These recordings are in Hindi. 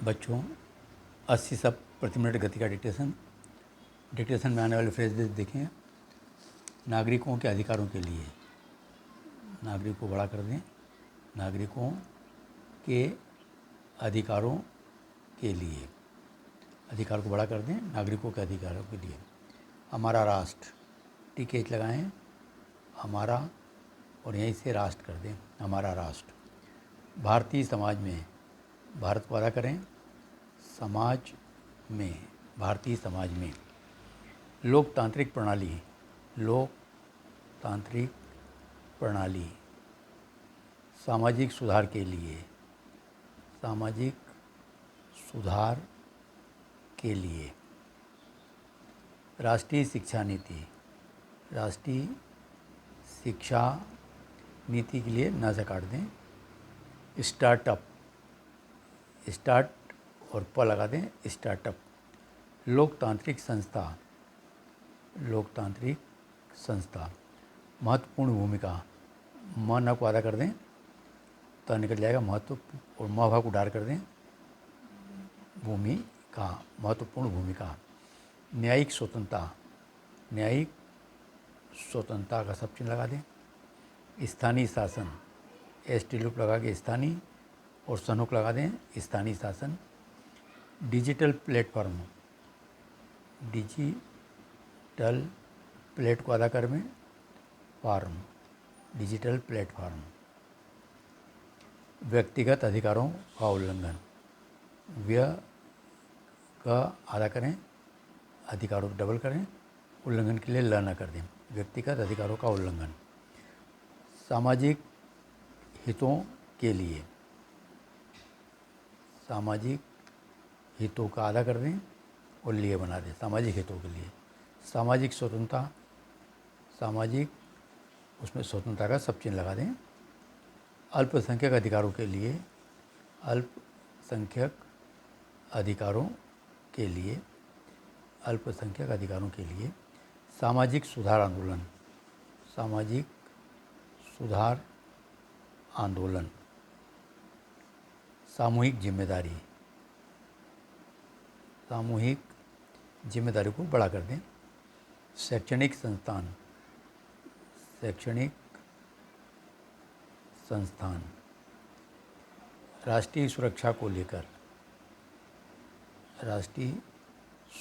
बच्चों 80 शब्द प्रति मिनट गति का डिक्टेशन में आने वाले फ्रेज देखें। नागरिकों के अधिकारों के लिए, नागरिक को बड़ा कर दें, नागरिकों के अधिकारों के लिए, अधिकार को बड़ा कर दें, नागरिकों के अधिकारों के लिए। हमारा राष्ट्र, टिकेट लगाएं, हमारा और यहीं से राष्ट्र कर दें, हमारा राष्ट्र। भारतीय समाज में, भारत को अदा करें, समाज में, भारतीय समाज में। लोकतांत्रिक प्रणाली, लोकतांत्रिक प्रणाली। सामाजिक सुधार के लिए, सामाजिक सुधार के लिए। राष्ट्रीय शिक्षा नीति, राष्ट्रीय शिक्षा नीति के लिए न से काट दें। स्टार्टअप, स्टार्ट और प लगा दें, स्टार्टअप। लोकतांत्रिक संस्था, लोकतांत्रिक संस्था। महत्वपूर्ण भूमिका, म न को आधा कर दें, तो निकल जाएगा महत्व, और म भाग उडार कर दें, भूमिका, महत्वपूर्ण भूमिका। न्यायिक स्वतंत्रता, न्यायिक स्वतंत्रता का सब चिन्ह लगा दें। स्थानीय शासन, एस.टी. लूप लगा के स्थानीय और सनहुक लगा दें, स्थानीय शासन। डिजिटल प्लेटफॉर्म, डिजिटल प्लेट को आधा कर में फॉर्म, डिजिटल प्लेटफॉर्म। व्यक्तिगत अधिकारों का उल्लंघन, व्य का आधा करें, अधिकारों को डबल करें, उल्लंघन के लिए ल न कर दें। व्यक्तिगत अधिकारों का उल्लंघन। सामाजिक हितों के लिए, सामाजिक हितों का आधा कर दें और लिए बना दें, सामाजिक हितों के लिए। सामाजिक स्वतंत्रता, सामाजिक, उसमें स्वतंत्रता का सब चिन्ह लगा दें। अल्पसंख्यक अधिकारों के लिए, अल्पसंख्यक अधिकारों के लिए, अल्पसंख्यक अधिकारों के लिए। सामाजिक सुधार आंदोलन, सामाजिक सुधार आंदोलन। सामूहिक जिम्मेदारी, सामूहिक जिम्मेदारी को बड़ा कर दें। शैक्षणिक संस्थान, शैक्षणिक संस्थान। राष्ट्रीय सुरक्षा को लेकर, राष्ट्रीय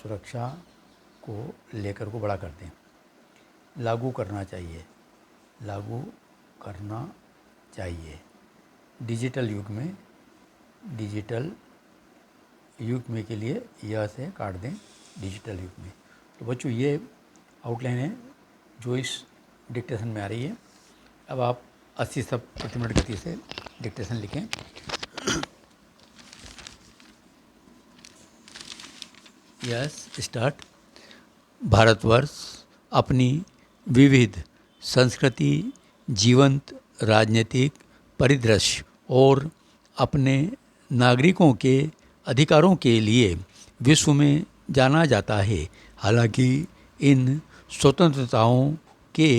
सुरक्षा को लेकर को बड़ा कर दें। लागू करना चाहिए, लागू करना चाहिए। डिजिटल युग में, डिजिटल युग में के लिए यह से काट दें, डिजिटल युग में। तो बच्चों ये आउटलाइन है जो इस डिक्टेशन में आ रही है। अब आप 80 शब्द प्रति मिनट गति से डिक्टेशन लिखें। Yes, start. भारतवर्ष अपनी विविध संस्कृति, जीवंत राजनीतिक परिदृश्य और अपने नागरिकों के अधिकारों के लिए विश्व में जाना जाता है। हालांकि इन स्वतंत्रताओं के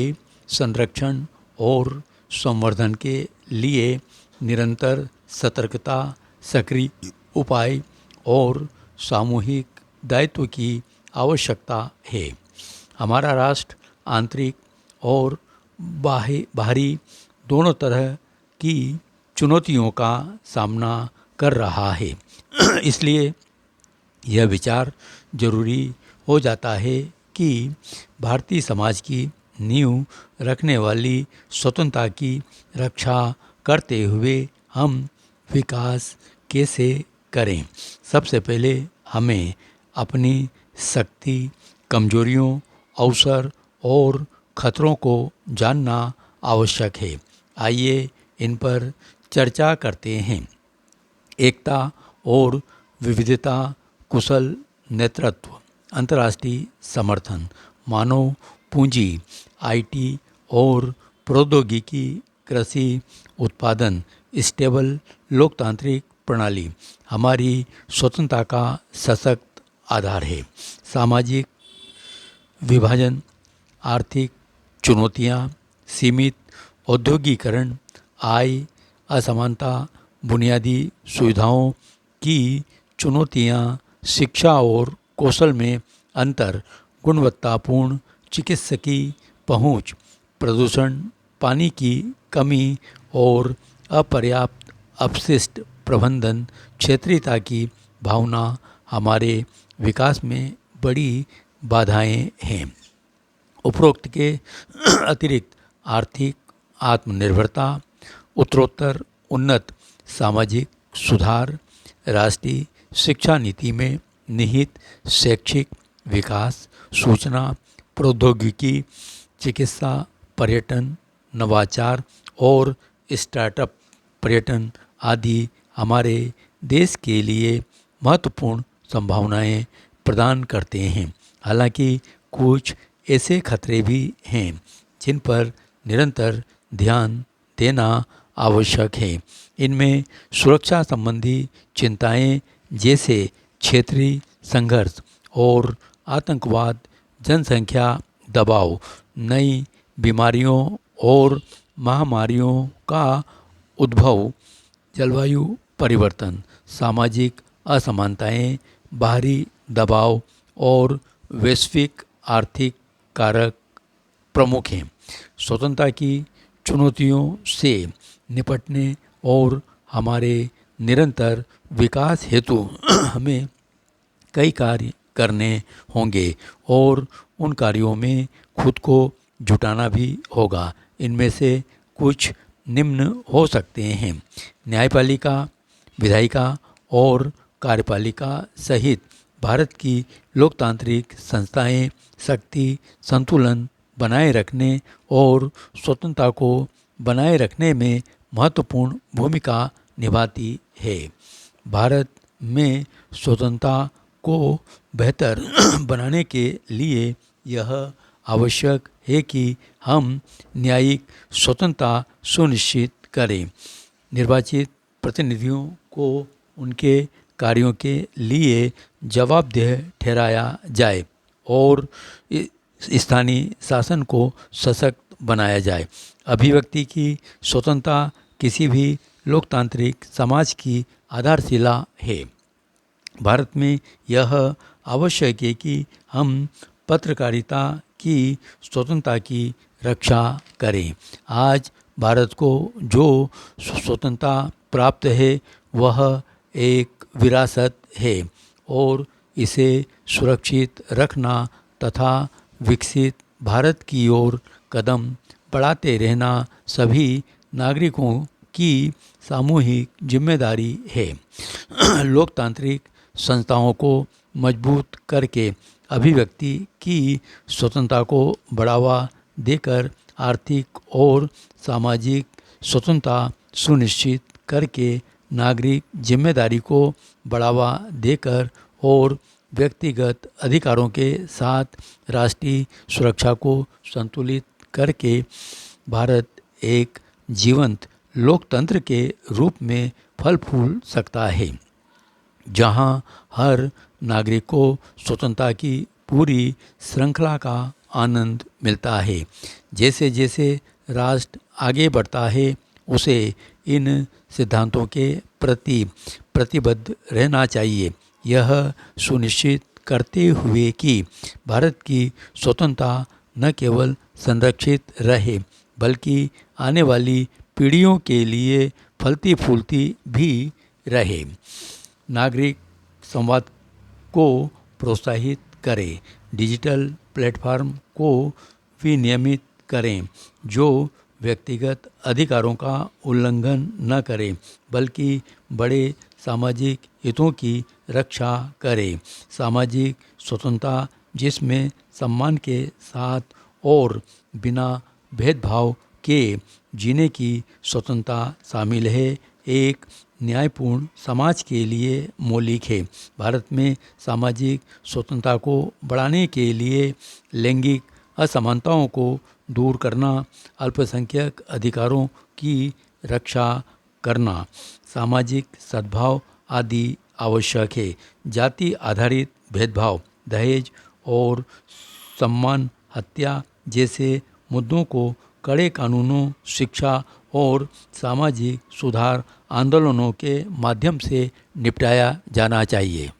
संरक्षण और संवर्धन के लिए निरंतर सतर्कता, सक्रिय उपाय और सामूहिक दायित्व की आवश्यकता है। हमारा राष्ट्र आंतरिक और बाहरी दोनों तरह की चुनौतियों का सामना कर रहा है। इसलिए यह विचार जरूरी हो जाता है कि भारतीय समाज की नींव रखने वाली स्वतंत्रता की रक्षा करते हुए हम विकास कैसे करें। सबसे पहले हमें अपनी शक्ति, कमजोरियों, अवसर और खतरों को जानना आवश्यक है। आइए इन पर चर्चा करते हैं। एकता और विविधता, कुशल नेतृत्व, अंतर्राष्ट्रीय समर्थन, मानव पूंजी, आईटी और प्रौद्योगिकी, कृषि उत्पादन, स्टेबल लोकतांत्रिक प्रणाली हमारी स्वतंत्रता का सशक्त आधार है। सामाजिक विभाजन, आर्थिक चुनौतियाँ, सीमित औद्योगिकरण, आय असमानता, बुनियादी सुविधाओं की चुनौतियाँ, शिक्षा और कौशल में अंतर, गुणवत्तापूर्ण चिकित्सकीय पहुँच, प्रदूषण, पानी की कमी और अपर्याप्त अपशिष्ट प्रबंधन, क्षेत्रीयता की भावना हमारे विकास में बड़ी बाधाएं हैं। उपरोक्त के अतिरिक्त आर्थिक आत्मनिर्भरता, उत्तरोत्तर उन्नत सामाजिक सुधार, राष्ट्रीय शिक्षा नीति में निहित शैक्षिक विकास, सूचना प्रौद्योगिकी, चिकित्सा, पर्यटन, नवाचार और स्टार्टअप पर्यटन आदि हमारे देश के लिए महत्वपूर्ण संभावनाएं प्रदान करते हैं। हालांकि कुछ ऐसे खतरे भी हैं जिन पर निरंतर ध्यान देना आवश्यक है। इनमें सुरक्षा संबंधी चिंताएं जैसे क्षेत्रीय संघर्ष और आतंकवाद, जनसंख्या दबाव, नई बीमारियों और महामारियों का उद्भव, जलवायु परिवर्तन, सामाजिक असमानताएं, बाहरी दबाव और वैश्विक आर्थिक कारक प्रमुख हैं। स्वतंत्रता की चुनौतियों से निपटने और हमारे निरंतर विकास हेतु हमें कई कार्य करने होंगे और उन कार्यों में खुद को जुटाना भी होगा। इनमें से कुछ निम्न हो सकते हैं। न्यायपालिका, विधायिका और कार्यपालिका सहित भारत की लोकतांत्रिक संस्थाएं शक्ति संतुलन बनाए रखने और स्वतंत्रता को बनाए रखने में महत्वपूर्ण भूमिका निभाती है। भारत में स्वतंत्रता को बेहतर बनाने के लिए यह आवश्यक है कि हम न्यायिक स्वतंत्रता सुनिश्चित करें, निर्वाचित प्रतिनिधियों को उनके कार्यों के लिए जवाबदेह ठहराया जाए और स्थानीय शासन को सशक्त बनाया जाए। अभिव्यक्ति की स्वतंत्रता किसी भी लोकतांत्रिक समाज की आधारशिला है। भारत में यह आवश्यक है कि हम पत्रकारिता की स्वतंत्रता की रक्षा करें। आज भारत को जो स्वतंत्रता प्राप्त है वह एक विरासत है और इसे सुरक्षित रखना तथा विकसित भारत की ओर कदम बढ़ाते रहना सभी नागरिकों की सामूहिक जिम्मेदारी है। लोकतांत्रिक संस्थाओं को मजबूत करके अभिव्यक्ति की स्वतंत्रता को बढ़ावा देकर आर्थिक और सामाजिक स्वतंत्रता सुनिश्चित करके नागरिक जिम्मेदारी को बढ़ावा देकर और व्यक्तिगत अधिकारों के साथ राष्ट्रीय सुरक्षा को संतुलित करके भारत एक जीवंत लोकतंत्र के रूप में फल फूल सकता है, जहां हर नागरिक को स्वतंत्रता की पूरी श्रृंखला का आनंद मिलता है। जैसे जैसे राष्ट्र आगे बढ़ता है उसे इन सिद्धांतों के प्रति प्रतिबद्ध रहना चाहिए, यह सुनिश्चित करते हुए कि भारत की स्वतंत्रता न केवल संरक्षित रहे बल्कि आने वाली पीढ़ियों के लिए फलती फूलती भी रहे। नागरिक संवाद को प्रोत्साहित करें, डिजिटल प्लेटफॉर्म को विनियमित करें जो व्यक्तिगत अधिकारों का उल्लंघन न करें बल्कि बड़े सामाजिक हितों की रक्षा करें। सामाजिक स्वतंत्रता जिसमें सम्मान के साथ और बिना भेदभाव के जीने की स्वतंत्रता शामिल है, एक न्यायपूर्ण समाज के लिए मौलिक है। भारत में सामाजिक स्वतंत्रता को बढ़ाने के लिए लैंगिक असमानताओं को दूर करना, अल्पसंख्यक अधिकारों की रक्षा करना, सामाजिक सद्भाव आदि आवश्यक है। जाति आधारित भेदभाव, दहेज और सम्मान हत्या जैसे मुद्दों को कड़े कानूनों, शिक्षा और सामाजिक सुधार आंदोलनों के माध्यम से निपटाया जाना चाहिए।